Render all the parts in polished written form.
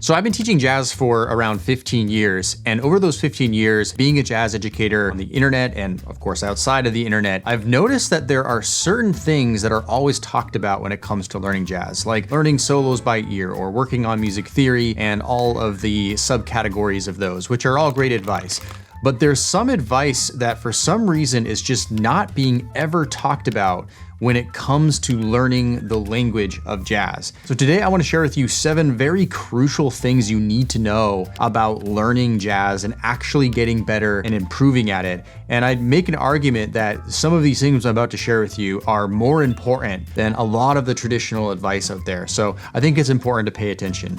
So I've been teaching jazz for around 15 years, and over those 15 years, being a jazz educator on the internet and of course outside of the internet, I've noticed that there are certain things that are always talked about when it comes to learning jazz, like learning solos by ear or working on music theory and all of the subcategories of those, which are all great advice. But there's some advice that for some reason is just not being ever talked about when it comes to learning the language of jazz. So today I want to share with you 7 very crucial things you need to know about learning jazz and actually getting better and improving at it. And I'd make an argument that some of these things I'm about to share with you are more important than a lot of the traditional advice out there. So I think it's important to pay attention.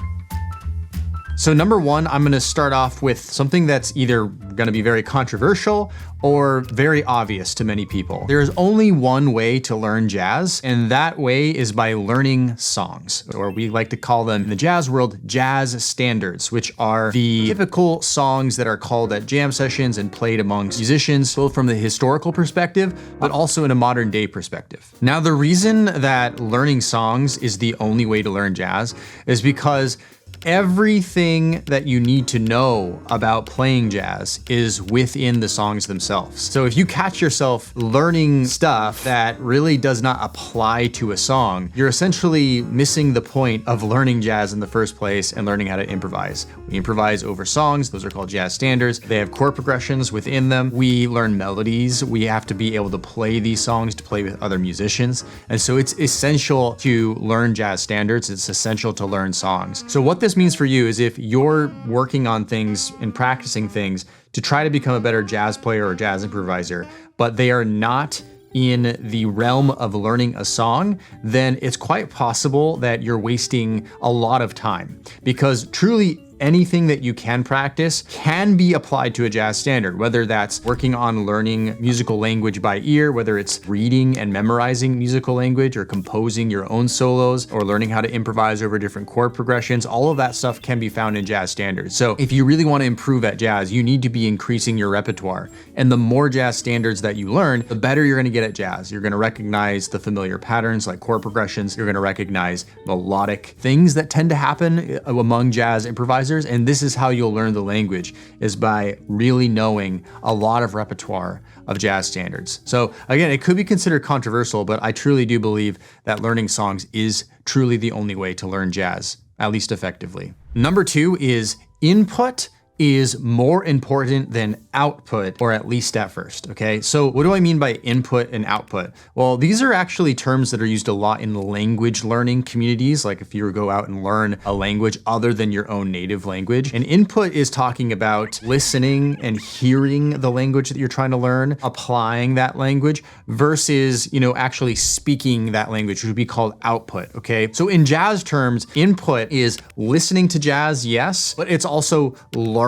So number 1, I'm gonna start off with something that's either gonna be very controversial or very obvious to many people. There is only one way to learn jazz, and that way is by learning songs, or we like to call them in the jazz world, jazz standards, which are the typical songs that are called at jam sessions and played amongst musicians, both from the historical perspective, but also in a modern day perspective. Now, the reason that learning songs is the only way to learn jazz is because everything that you need to know about playing jazz is within the songs themselves. So if you catch yourself learning stuff that really does not apply to a song, you're essentially missing the point of learning jazz in the first place and learning how to improvise. We improvise over songs. Those are called jazz standards. They have chord progressions within them. We learn melodies. We have to be able to play these songs to play with other musicians. And so it's essential to learn jazz standards. It's essential to learn songs. So what this means for you is if you're working on things and practicing things to try to become a better jazz player or jazz improviser, but they are not in the realm of learning a song, then it's quite possible that you're wasting a lot of time, because truly anything that you can practice can be applied to a jazz standard, whether that's working on learning musical language by ear, whether it's reading and memorizing musical language or composing your own solos or learning how to improvise over different chord progressions. All of that stuff can be found in jazz standards. So if you really want to improve at jazz, you need to be increasing your repertoire. And the more jazz standards that you learn, the better you're going to get at jazz. You're going to recognize the familiar patterns like chord progressions. You're going to recognize melodic things that tend to happen among jazz improvisers. And this is how you'll learn the language, is by really knowing a lot of repertoire of jazz standards. So again, it could be considered controversial, but I truly do believe that learning songs is truly the only way to learn jazz, at least effectively. Number 2 is input is more important than output, or at least at first, okay? So what do I mean by input and output? Well, these are actually terms that are used a lot in language learning communities, like if you go out and learn a language other than your own native language. And input is talking about listening and hearing the language that you're trying to learn, applying that language, versus, actually speaking that language, which would be called output, okay? So in jazz terms, input is listening to jazz, yes, but it's also learning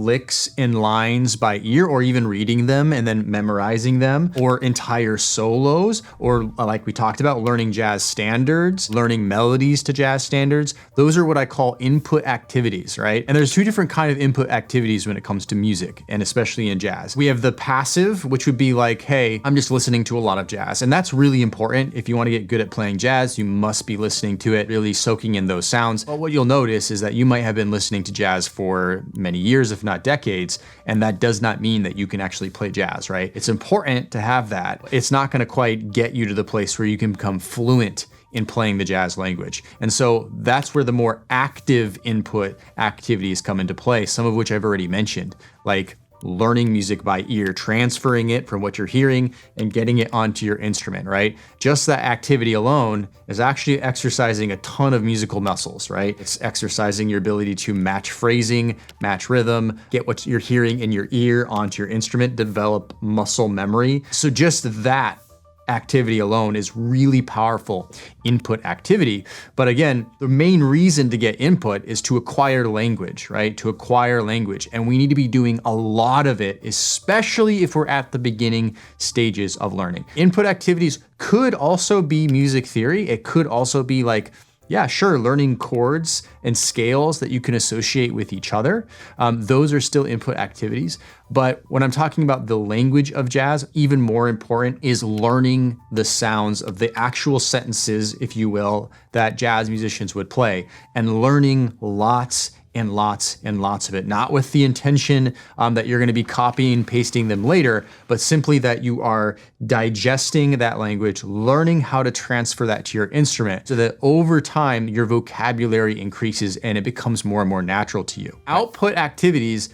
licks and lines by ear, or even reading them and then memorizing them, or entire solos, or like we talked about, learning jazz standards, learning melodies to jazz standards. Those are what I call input activities, right? And there's 2 different kind of input activities when it comes to music, and especially in jazz. We have the passive, which would be like, hey, I'm just listening to a lot of jazz. And that's really important. If you want to get good at playing jazz, you must be listening to it, really soaking in those sounds. But what you'll notice is that you might have been listening to jazz for many years, if not decades, and that does not mean that you can actually play jazz, right? It's important to have that. It's not going to quite get you to the place where you can become fluent in playing the jazz language. And so that's where the more active input activities come into play, some of which I've already mentioned, like learning music by ear, transferring it from what you're hearing and getting it onto your instrument, right? Just that activity alone is actually exercising a ton of musical muscles, right? It's exercising your ability to match phrasing, match rhythm, get what you're hearing in your ear onto your instrument, develop muscle memory. So just that activity alone is really powerful input activity. But again, the main reason to get input is to acquire language, right? To acquire language. And we need to be doing a lot of it, especially if we're at the beginning stages of learning. Input activities could also be music theory. It could also be like Yeah, sure. Learning chords and scales that you can associate with each other. Those are still input activities. But when I'm talking about the language of jazz, even more important is learning the sounds of the actual sentences, if you will, that jazz musicians would play, and learning lots and lots and lots of it, not with the intention that you're going to be copying, pasting them later, but simply that you are digesting that language, learning how to transfer that to your instrument so that over time your vocabulary increases and it becomes more and more natural to you. Output activities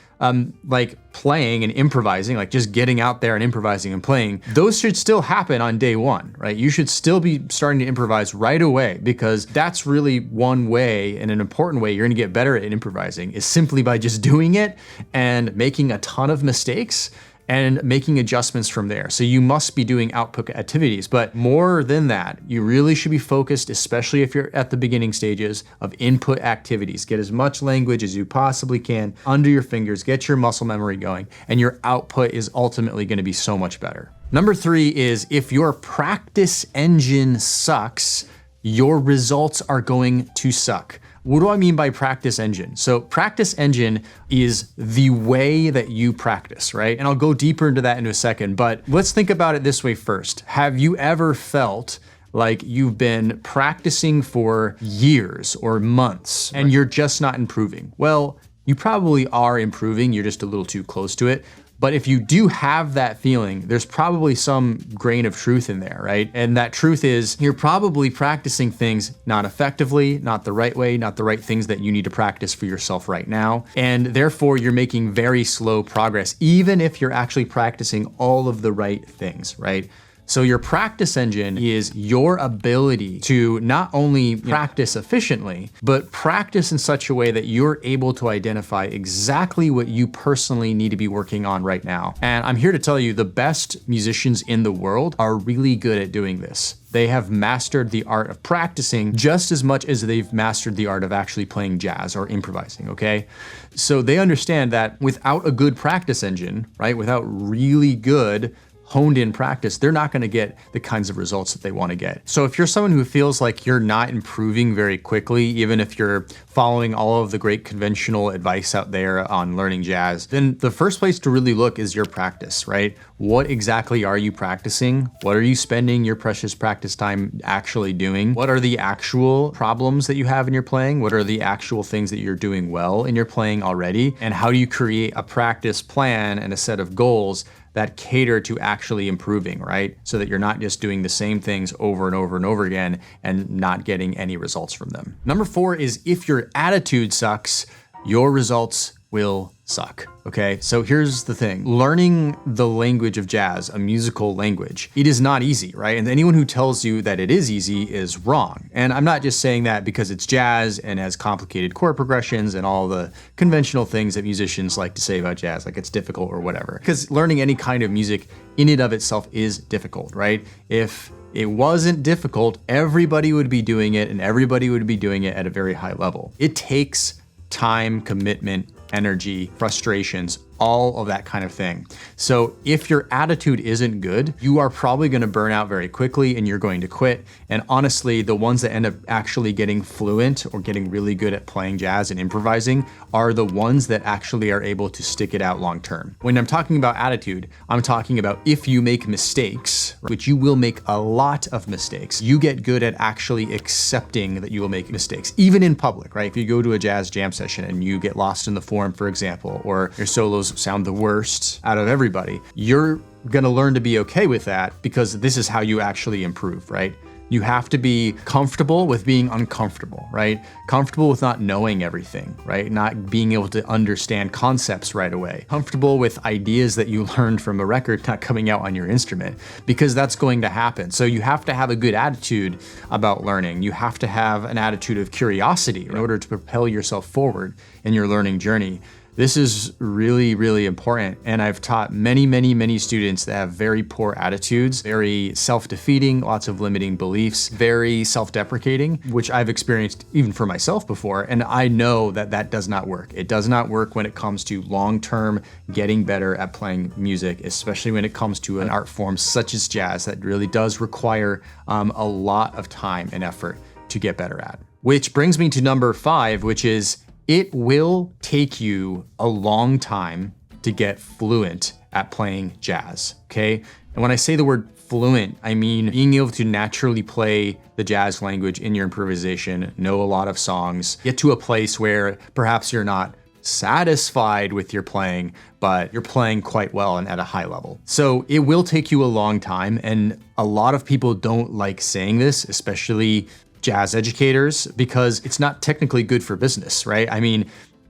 like playing and improvising, like just getting out there and improvising and playing, those should still happen on day one, right? You should still be starting to improvise right away, because that's really one way and an important way you're gonna get better at improvising is simply by just doing it and making a ton of mistakes and making adjustments from there. So you must be doing output activities, but more than that, you really should be focused, especially if you're at the beginning stages, of input activities. Get as much language as you possibly can under your fingers, get your muscle memory going, and your output is ultimately gonna be so much better. Number 3 is if your practice engine sucks, your results are going to suck. What do I mean by practice engine? So practice engine is the way that you practice, right? And I'll go deeper into that in a second, but let's think about it this way first. Have you ever felt like you've been practicing for years or months and you're just not improving? Well, you probably are improving, you're just a little too close to it. But if you do have that feeling, there's probably some grain of truth in there, right? And that truth is you're probably practicing things not effectively, not the right way, not the right things that you need to practice for yourself right now. And therefore you're making very slow progress, even if you're actually practicing all of the right things, right? So your practice engine is your ability to not only practice efficiently, but practice in such a way that you're able to identify exactly what you personally need to be working on right now. And I'm here to tell you the best musicians in the world are really good at doing this. They have mastered the art of practicing just as much as they've mastered the art of actually playing jazz or improvising, okay? So they understand that without a good practice engine, right, without really good honed in practice, they're not gonna get the kinds of results that they wanna get. So if you're someone who feels like you're not improving very quickly, even if you're following all of the great conventional advice out there on learning jazz, then the first place to really look is your practice, right? What exactly are you practicing? What are you spending your precious practice time actually doing? What are the actual problems that you have in your playing? What are the actual things that you're doing well in your playing already? And how do you create a practice plan and a set of goals that cater to actually improving, right? So that you're not just doing the same things over and over and over again and not getting any results from them. Number 4 is if your attitude sucks, your results will suck, okay? So here's the thing. Learning the language of jazz, a musical language, it is not easy, right? And anyone who tells you that it is easy is wrong. And I'm not just saying that because it's jazz and has complicated chord progressions and all the conventional things that musicians like to say about jazz, like it's difficult or whatever. Because learning any kind of music in and of itself is difficult, right? If it wasn't difficult, everybody would be doing it and everybody would be doing it at a very high level. It takes time, commitment, energy, frustrations, all of that kind of thing. So if your attitude isn't good, you are probably going to burn out very quickly and you're going to quit. And honestly, the ones that end up actually getting fluent or getting really good at playing jazz and improvising are the ones that actually are able to stick it out long term. When I'm talking about attitude, I'm talking about if you make mistakes, which you will make a lot of mistakes, you get good at actually accepting that you will make mistakes, even in public, right? If you go to a jazz jam session and you get lost in the form, for example, or your solos sound the worst out of everybody, you're gonna learn to be okay with that because this is how you actually improve, right? You have to be comfortable with being uncomfortable, right? Comfortable with not knowing everything, right? Not being able to understand concepts right away. Comfortable with ideas that you learned from a record not coming out on your instrument, because that's going to happen. So you have to have a good attitude about learning. You have to have an attitude of curiosity in order to propel yourself forward in your learning journey. This is really, really important. And I've taught many students that have very poor attitudes, very self-defeating, lots of limiting beliefs, very self-deprecating, which I've experienced even for myself before. And I know that that does not work. It does not work when it comes to long-term getting better at playing music, especially when it comes to an art form such as jazz that really does require a lot of time and effort to get better at. Which brings me to number 5, which is it will take you a long time to get fluent at playing jazz, okay? And when I say the word fluent, I mean being able to naturally play the jazz language in your improvisation, know a lot of songs, get to a place where perhaps you're not satisfied with your playing, but you're playing quite well and at a high level. So it will take you a long time, and a lot of people don't like saying this, especially jazz educators, because it's not technically good for business, right? I mean,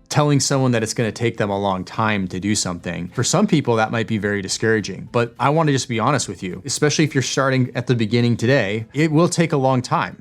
telling someone that it's going to take them a long time to do something, for some people that might be very discouraging. But I want to just be honest with you, especially if you're starting at the beginning today, it will take a long time.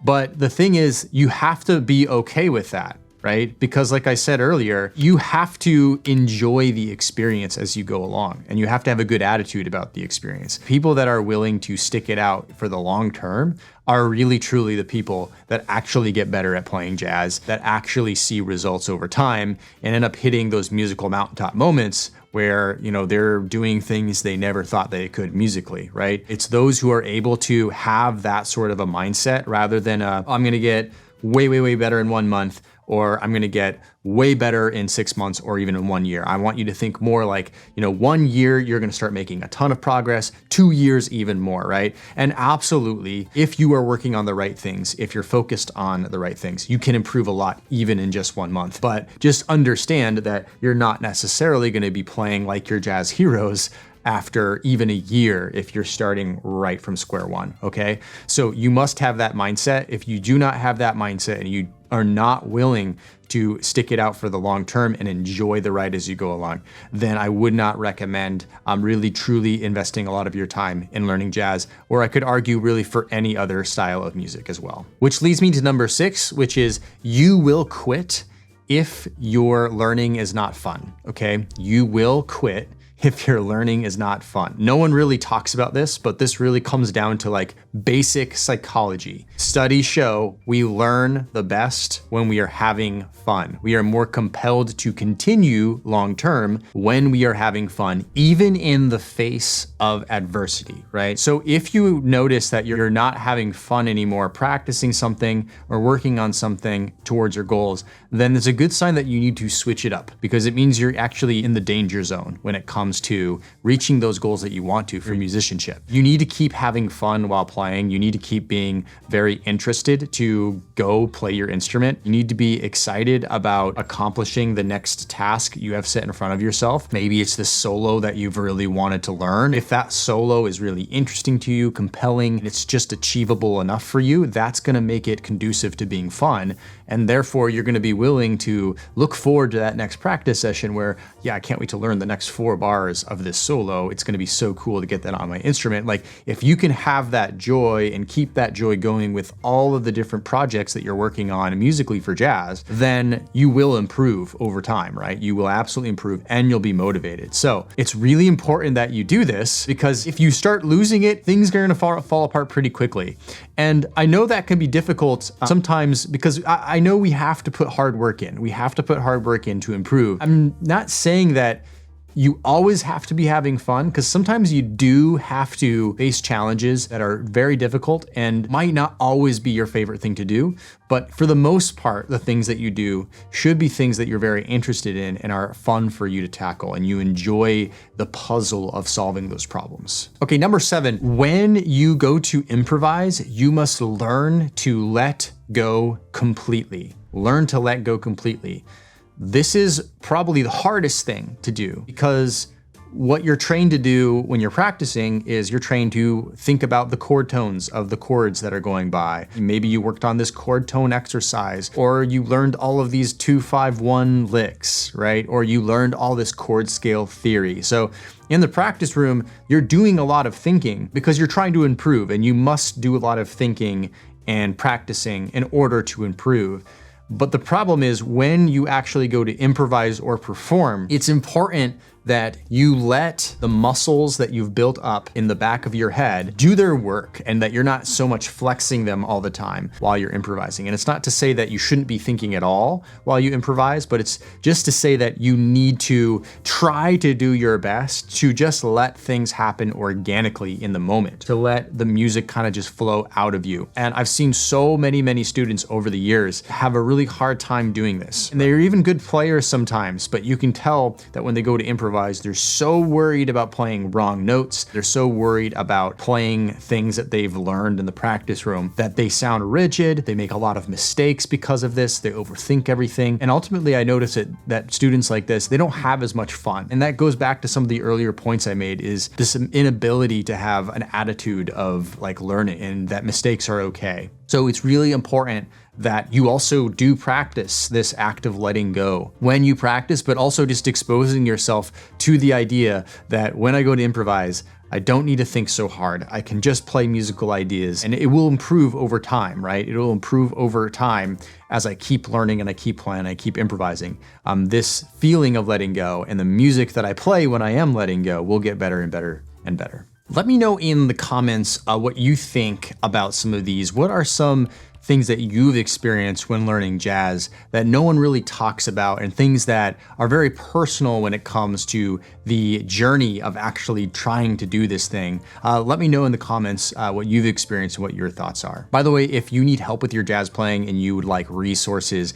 But the thing is, you have to be okay with that, right? Because like I said earlier, you have to enjoy the experience as you go along, and you have to have a good attitude about the experience. People that are willing to stick it out for the long term are really truly the people that actually get better at playing jazz, that actually see results over time and end up hitting those musical mountaintop moments where, you know, they're doing things they never thought they could musically, right? It's those who are able to have that sort of a mindset rather than I'm gonna get way, way, way better in 1 month, or I'm gonna get way better in 6 months or even in 1 year. I want you to think more like, 1 year, you're gonna start making a ton of progress, 2 years, even more, right? And absolutely, if you are working on the right things, if you're focused on the right things, you can improve a lot even in just 1 month. But just understand that you're not necessarily gonna be playing like your jazz heroes after even a year if you're starting right from square one, okay? So you must have that mindset. If you do not have that mindset and you are not willing to stick it out for the long term and enjoy the ride as you go along, then I would not recommend really truly investing a lot of your time in learning jazz, or I could argue really for any other style of music as well. Which leads me to number 6, which is you will quit if your learning is not fun, okay? You will quit if your learning is not fun. No one really talks about this, but this really comes down to like basic psychology. Studies show we learn the best when we are having fun. We are more compelled to continue long-term when we are having fun, even in the face of adversity, right? So if you notice that you're not having fun anymore practicing something or working on something towards your goals, then it's a good sign that you need to switch it up, because it means you're actually in the danger zone when it comes to reaching those goals that you want to for musicianship. You need to keep having fun while playing. You need to keep being very interested to go play your instrument. You need to be excited about accomplishing the next task you have set in front of yourself. Maybe it's this solo that you've really wanted to learn. If that solo is really interesting to you, compelling, and it's just achievable enough for you, that's gonna make it conducive to being fun. And therefore you're gonna be willing to look forward to that next practice session where, yeah, I can't wait to learn the next 4 bars of this solo. It's gonna be so cool to get that on my instrument. Like, if you can have that joy and keep that joy going with all of the different projects that you're working on musically for jazz, then you will improve over time, right? You will absolutely improve and you'll be motivated. So it's really important that you do this, because if you start losing it, things are gonna fall apart pretty quickly. And I know that can be difficult sometimes, because I know we have to put hard work in. We have to put hard work in to improve. I'm not saying that you always have to be having fun, because sometimes you do have to face challenges that are very difficult and might not always be your favorite thing to do. But for the most part, the things that you do should be things that you're very interested in and are fun for you to tackle, and you enjoy the puzzle of solving those problems. Okay, number 7, when you go to improvise, you must learn to let go completely. Learn to let go completely. This is probably the hardest thing to do, because what you're trained to do when you're practicing is you're trained to think about the chord tones of the chords that are going by. Maybe you worked on this chord tone exercise, or you learned all of these 2-5-1 licks, right? Or you learned all this chord scale theory. So in the practice room, you're doing a lot of thinking because you're trying to improve, and you must do a lot of thinking and practicing in order to improve. But the problem is when you actually go to improvise or perform, it's important that you let the muscles that you've built up in the back of your head do their work, and that you're not so much flexing them all the time while you're improvising. And it's not to say that you shouldn't be thinking at all while you improvise, but it's just to say that you need to try to do your best to just let things happen organically in the moment, to let the music kind of just flow out of you. And I've seen so many students over the years have a really hard time doing this. And they're even good players sometimes, but you can tell that when they go to improvise, they're so worried about playing wrong notes. They're so worried about playing things that they've learned in the practice room that they sound rigid. They make a lot of mistakes because of this. They overthink everything. And ultimately, I notice that students like this, they don't have as much fun. And that goes back to some of the earlier points I made, is this inability to have an attitude of like learning and that mistakes are okay. So it's really important that you also do practice this act of letting go when you practice, but also just exposing yourself to the idea that when I go to improvise, I don't need to think so hard. I can just play musical ideas and it will improve over time, right? It will improve over time as I keep learning and I keep playing, I keep improvising. This feeling of letting go and the music that I play when I am letting go will get better and better and better. Let me know in the comments what you think about some of these. What are some things that you've experienced when learning jazz that no one really talks about, and things that are very personal when it comes to the journey of actually trying to do this thing? Let me know in the comments what you've experienced and what your thoughts are. By the way, if you need help with your jazz playing and you would like resources,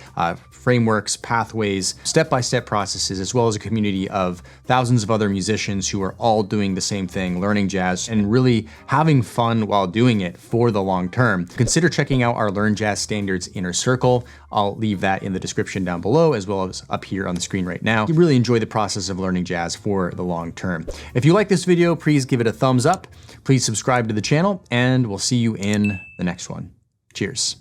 frameworks, pathways, step-by-step processes, as well as a community of thousands of other musicians who are all doing the same thing, learning jazz and really having fun while doing it for the long term, consider checking out our Learn Jazz Standards Inner Circle. I'll leave that in the description down below, as well as up here on the screen right now. You really enjoy the process of learning jazz for the long term. If you like this video, please give it a thumbs up. Please subscribe to the channel, and we'll see you in the next one. Cheers.